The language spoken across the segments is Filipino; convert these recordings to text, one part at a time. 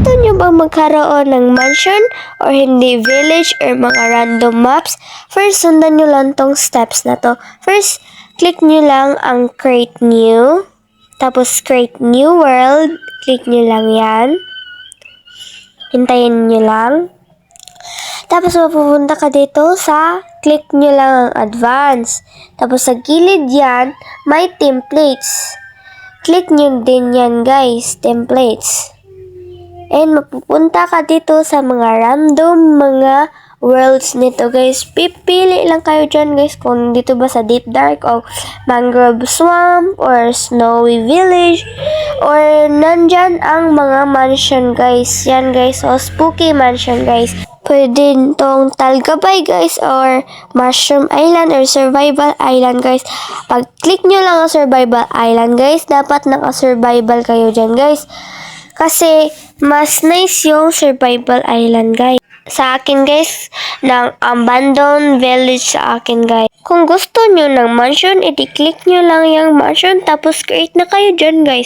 gusto nyo bang magkaroon ng mansion or hindi village or mga random maps? First, sundan nyo lang tong steps na to. First, click nyo lang ang create new. Tapos, create new world. Click nyo lang yan. Hintayin nyo lang. Tapos, mapupunta ka dito sa click nyo lang ang advance. Tapos, sa gilid yan, may templates. Click nyo din yan, guys. Templates. And mapupunta ka dito sa mga random mga worlds nito, guys. Pipili lang kayo dyan, guys, kung dito ba sa deep dark o mangrove swamp or snowy village or nandyan ang mga mansion, guys. Yan, guys. O spooky mansion, guys. Pwede tong Talgabay, guys, or Mushroom Island or Survival Island, guys. Pag click nyo lang ang Survival Island, guys, dapat naka-survival kayo dyan, guys. Kasi, mas nice yung Survival Island, guys. Sa akin, guys, ng abandoned village sa akin, guys. Kung gusto nyo ng mansion, i-click nyo lang yung mansion, tapos create na kayo dyan, guys.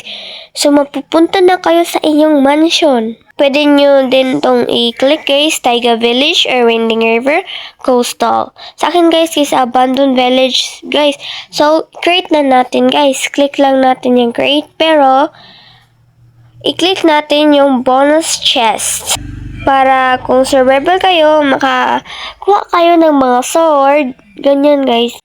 So, mapupunta na kayo sa inyong mansion. Pwede nyo din tong i-click, guys, Taiga Village or Winding River, Coastal. Sa akin, guys, is abandoned village, guys. So, create na natin, guys. Click lang natin yung create, pero i-click natin yung bonus chest. Para kung survival kayo, makakuha kayo ng mga sword. Ganyan, guys.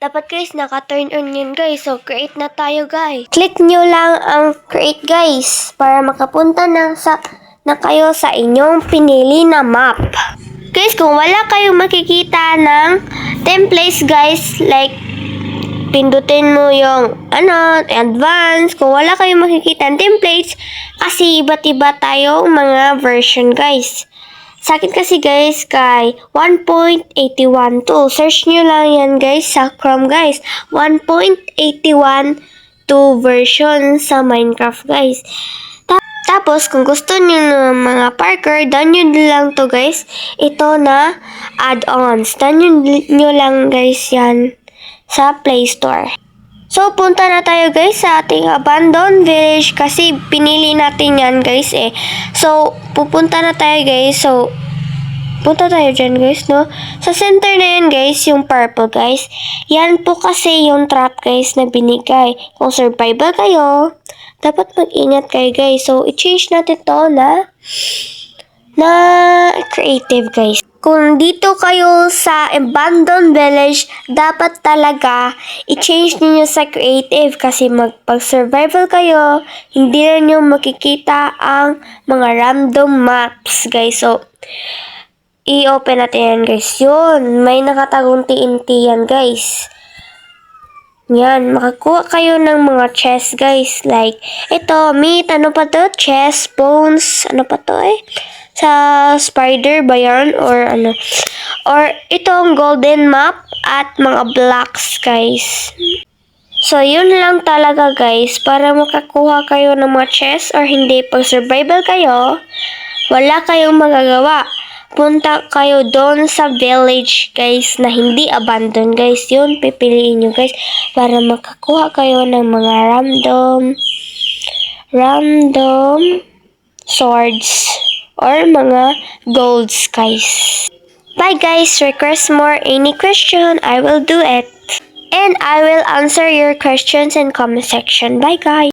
Dapat, guys, naka-turn on yun, guys. So, create na tayo, guys. Click nyo lang ang create, guys. Para makapunta na kayo sa inyong pinili na map. Guys, kung wala kayong makikita ng templates, guys, like pindutin mo yung advance. Kung wala kayong makikita ng templates, kasi iba't iba tayong mga version, guys. Sa akin kasi, guys, kay 1.81.2. Search nyo lang yan, guys, sa Chrome, guys. 1.81.2 version sa Minecraft, guys. Tapos, kung gusto nyo ng mga Parker, download lang to, guys. Ito na add-ons. Download nyo lang, guys, yan sa Play Store. So, punta na tayo, guys, sa ating abandoned village kasi pinili natin yan, guys, eh. So, pupunta na tayo, guys. So, punta tayo dyan, guys, no? Sa center na yan, guys, yung purple, guys. Yan po kasi yung trap, guys, na binigay. Kung survival kayo, dapat mag-ingat kayo, guys. So, i-change natin to na creative, guys. Kung dito kayo sa abandoned village, dapat talaga i-change niyo sa creative kasi pag-survival kayo, hindi na niyo makikita ang mga random maps, guys. So, i-open natin yan, guys. Yun, may nakatagong TNT yan, guys. Yan, makakuha kayo ng mga chest, guys. Like, ito, meat, ano pa to? Chest, bones, ano pa to eh? Sa spider ba yan? Or ano? Or itong golden map at mga blocks, guys. So, yun lang talaga, guys. Para makakuha kayo ng mga chest or hindi, pag survival kayo, wala kayong magagawa. Punta kayo doon sa village, guys, na hindi abandoned, guys. Yun, pipiliin nyo, guys, para makakuha kayo ng mga random swords or mga golds, guys. Bye, guys. Request more any question, I will do it. And I will answer your questions in comment section. Bye, guys.